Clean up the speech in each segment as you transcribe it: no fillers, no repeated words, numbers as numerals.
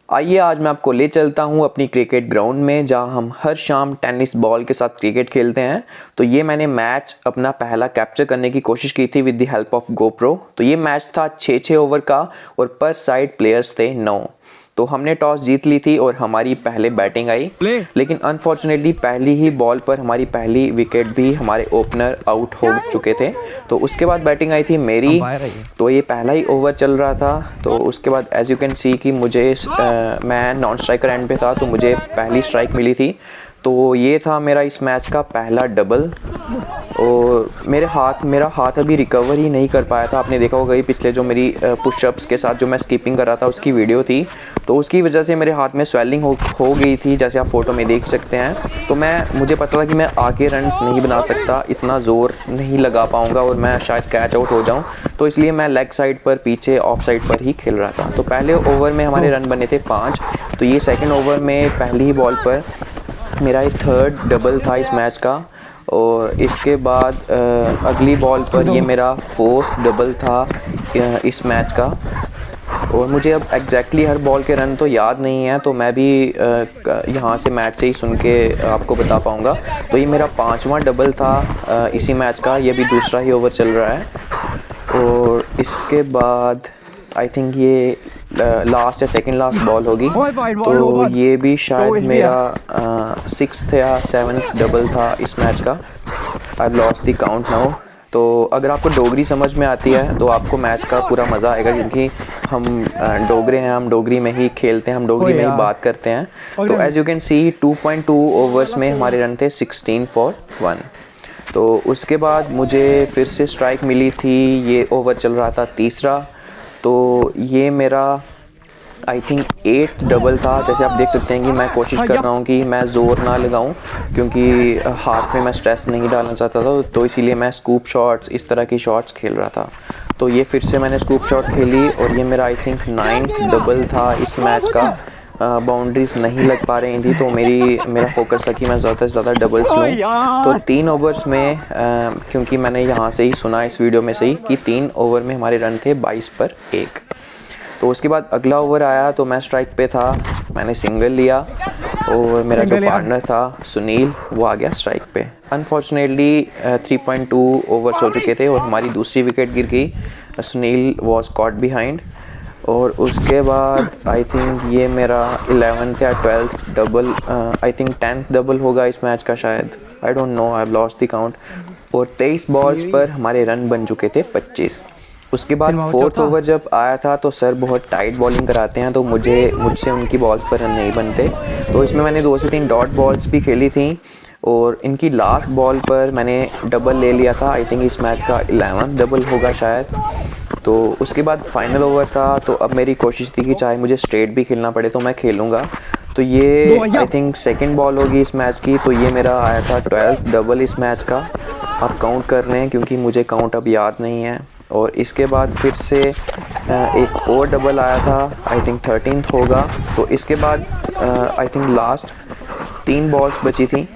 आइए आज मैं आपको ले चलता हूँ अपनी क्रिकेट ग्राउंड में, जहाँ हम हर शाम टेनिस बॉल के साथ क्रिकेट खेलते हैं। तो ये मैंने मैच अपना पहला कैप्चर करने की कोशिश की थी with the help of GoPro. तो ये मैच था 6-6 ओवर का और पर साइड प्लेयर्स थे 9। तो हमने टॉस जीत ली थी और हमारी पहले बैटिंग आई, लेकिन अनफॉर्चुनेटली पहली ही बॉल पर हमारी पहली विकेट भी हमारे ओपनर आउट हो चुके थे। तो उसके बाद बैटिंग आई थी मेरी। तो ये पहला ही ओवर चल रहा था। तो उसके बाद एज यू कैन सी कि मुझे मैं नॉन स्ट्राइकर एंड पे था, तो मुझे पहली स्ट्राइक मिली थी। तो ये था मेरा इस मैच का पहला डबल। और मेरा हाथ अभी रिकवर ही नहीं कर पाया था। आपने देखा होगा ये पिछले जो मेरी पुशअप्स के साथ जो मैं स्किपिंग कर रहा था उसकी वीडियो थी, तो उसकी वजह से मेरे हाथ में स्वेलिंग हो गई थी, जैसे आप फोटो में देख सकते हैं। तो मुझे पता था कि मैं आगे रन्स नहीं बना सकता, इतना ज़ोर नहीं लगा पाऊँगा और मैं शायद कैच आउट हो जाऊँ। तो इसलिए मैं लेग साइड पर पीछे ऑफ साइड पर ही खेल रहा था। तो पहले ओवर में हमारे रन बने थे 5। तो ये सेकेंड ओवर में पहली ही बॉल पर मेरा ये थर्ड डबल था इस मैच का। और इसके बाद अगली बॉल पर ये मेरा फोर्थ डबल था इस मैच का। और मुझे अब एग्जैक्टली हर बॉल के रन तो याद नहीं है, तो मैं भी यहाँ से मैच से ही सुन के आपको बता पाऊँगा। तो ये मेरा 5वां डबल था इसी मैच का। ये भी दूसरा ही ओवर चल रहा है। और इसके बाद आई थिंक ये लास्ट या सेकंड लास्ट बॉल होगी। तो ये भी शायद मेरा 6th या 7th डबल था इस मैच का। I lost the count now. तो अगर आपको डोगरी समझ में आती है तो आपको मैच का पूरा मज़ा आएगा, क्योंकि हम डोगरे हैं, हम डोगरी में ही खेलते हैं, हम डोगरी में ही बात करते हैं। तो as you can see 2.2 overs में हमारे रन थे 16 for 1। तो उसके बाद मुझे फिर से स्ट्राइक मिली थी। ये ओवर चल रहा था तीसरा। तो ये मेरा आई थिंक 8th डबल था। जैसे आप देख सकते हैं कि मैं कोशिश कर रहा हूँ कि मैं ज़ोर ना लगाऊँ, क्योंकि हाथ में मैं स्ट्रेस नहीं डालना चाहता था। तो इसीलिए मैं स्कूप शॉट्स, इस तरह की शॉट्स खेल रहा था। तो ये फिर से मैंने स्कूप शॉट खेली और ये मेरा आई थिंक 9th डबल था इस मैच का। बाउंड्रीज नहीं लग पा रही थी, तो मेरा फोकस था कि मैं ज़्यादा से ज़्यादा डबल्स लूँ। तो 3 ओवर्स में क्योंकि मैंने यहाँ से ही सुना इस वीडियो में से ही कि 3 ओवर में हमारे रन थे 22 पर 1। तो उसके बाद अगला ओवर आया तो मैं स्ट्राइक पे था, मैंने सिंगल लिया और मेरा जो पार्टनर था सुनील वो आ गया स्ट्राइक पे। अनफॉर्चुनेटली 3.2 ओवर्स हो चुके थे और हमारी दूसरी विकेट गिर गई। Sunil was caught behind. और उसके बाद आई थिंक ये मेरा 11th या 12th double, I think 10th double होगा इस मैच का शायद, I don't know, I have lost the count. और 23 बॉल्स पर हमारे रन बन चुके थे 25। उसके बाद 4th ओवर जब आया था तो सर बहुत टाइट बॉलिंग कराते हैं, तो मुझसे उनकी बॉल्स पर रन नहीं बनते। तो इसमें मैंने 2 से 3 डॉट बॉल्स भी खेली थी और इनकी लास्ट बॉल पर मैंने डबल ले लिया था। आई थिंक इस मैच का 11th डबल होगा शायद। तो उसके बाद फाइनल ओवर था। तो अब मेरी कोशिश थी कि चाहे मुझे स्ट्रेट भी खेलना पड़े तो मैं खेलूँगा। तो ये आई थिंक सेकंड बॉल होगी इस मैच की। तो ये मेरा आया था 12th डबल इस मैच का। आप काउंट कर रहे हैं क्योंकि मुझे काउंट अब याद नहीं है। और इसके बाद फिर से एक और डबल आया था, आई थिंक 13th होगा। तो इसके बाद आई थिंक लास्ट 3 बॉल्स बची थी,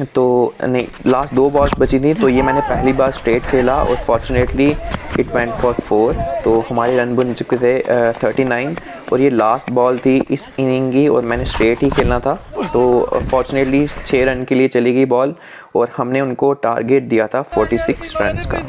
तो नहीं लास्ट 2 बॉल्स बची थी। तो ये मैंने पहली बार स्ट्रेट खेला और फॉर्चुनेटली इट वेंट फॉर 4। तो हमारे रन बन चुके थे 39। और ये लास्ट बॉल थी इस इनिंग की और मैंने स्ट्रेट ही खेलना था। तो फॉर्चुनेटली 6 रन के लिए चली गई बॉल और हमने उनको टारगेट दिया था 46 रन का।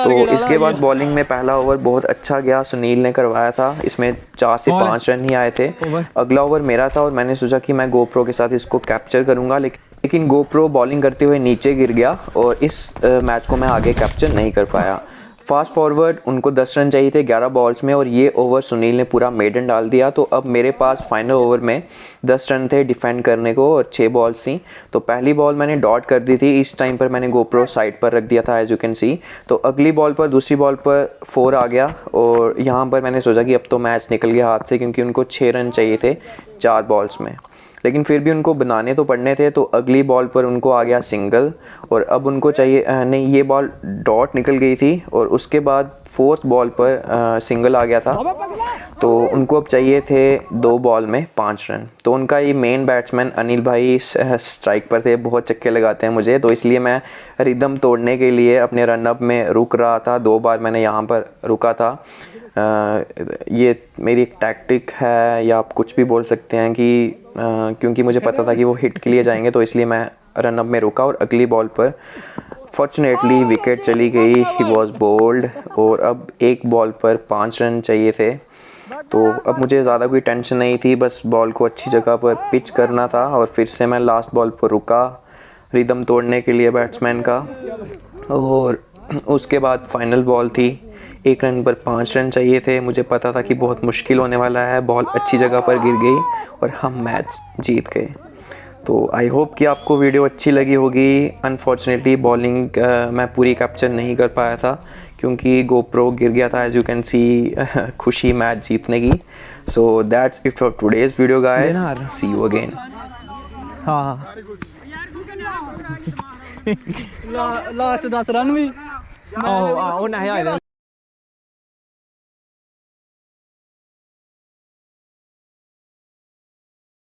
तो इसके बाद बॉलिंग में पहला ओवर बहुत अच्छा गया, सुनील ने करवाया था। इसमें 4 से 5 रन ही आए थे। अगला ओवर मेरा था और मैंने सोचा कि मैं गोप्रो के साथ इसको कैप्चर करूँगा, लेकिन गोप्रो बॉलिंग करते हुए नीचे गिर गया और इस मैच को मैं आगे कैप्चर नहीं कर पाया। फास्ट फॉरवर्ड उनको 10 रन चाहिए थे 11 बॉल्स में और ये ओवर सुनील ने पूरा मेडन डाल दिया। तो अब मेरे पास फाइनल ओवर में 10 रन थे डिफेंड करने को और 6 बॉल्स थी। तो पहली बॉल मैंने डॉट कर दी थी। इस टाइम पर मैंने गोप्रो साइड पर रख दिया था एज यू कैन सी। तो अगली बॉल पर दूसरी बॉल पर 4 आ गया और यहाँ पर मैंने सोचा कि अब तो मैच निकल गया हाथ से, क्योंकि उनको 6 रन चाहिए थे 4 बॉल्स में। लेकिन फिर भी उनको बनाने तो पड़ने थे। तो अगली बॉल पर उनको आ गया सिंगल और अब उनको चाहिए नहीं, ये बॉल डॉट निकल गई थी और उसके बाद 4th बॉल पर सिंगल आ गया था। तो उनको अब चाहिए थे 2 बॉल में 5 रन। तो उनका ये मेन बैट्समैन अनिल भाई स्ट्राइक पर थे, बहुत चक्के लगाते हैं मुझे। तो इसलिए मैं रिदम तोड़ने के लिए अपने रन अप में रुक रहा था। 2 बार मैंने यहाँ पर रुका था। ये मेरी एक टैक्टिक है या आप कुछ भी बोल सकते हैं कि क्योंकि मुझे पता था कि वो हिट के लिए जाएंगे, तो इसलिए मैं रन अप में रुका और अगली बॉल पर फॉर्चुनेटली विकेट चली गई। ही वॉज बोल्ड और अब एक बॉल पर 5 रन चाहिए थे। तो अब मुझे ज़्यादा कोई टेंशन नहीं थी, बस बॉल को अच्छी जगह पर पिच करना था और फिर से मैं लास्ट बॉल पर रुका रिदम तोड़ने के लिए बैट्समैन का। और उसके बाद फाइनल बॉल थी, 1 रन पर 5 रन चाहिए थे। मुझे पता था कि बहुत मुश्किल होने वाला है, बॉल अच्छी जगह पर गिर गई और हम मैच जीत गए। तो आई होप कि आपको वीडियो अच्छी लगी होगी। अनफॉर्चुनेटली बॉलिंग मैं पूरी कैप्चर नहीं कर पाया था क्योंकि गोप्रो गिर गया था, एज यू कैन सी खुशी मैच जीतने की। So that's it for today's video guys, see you again. हाँ लास्ट 10 रन भी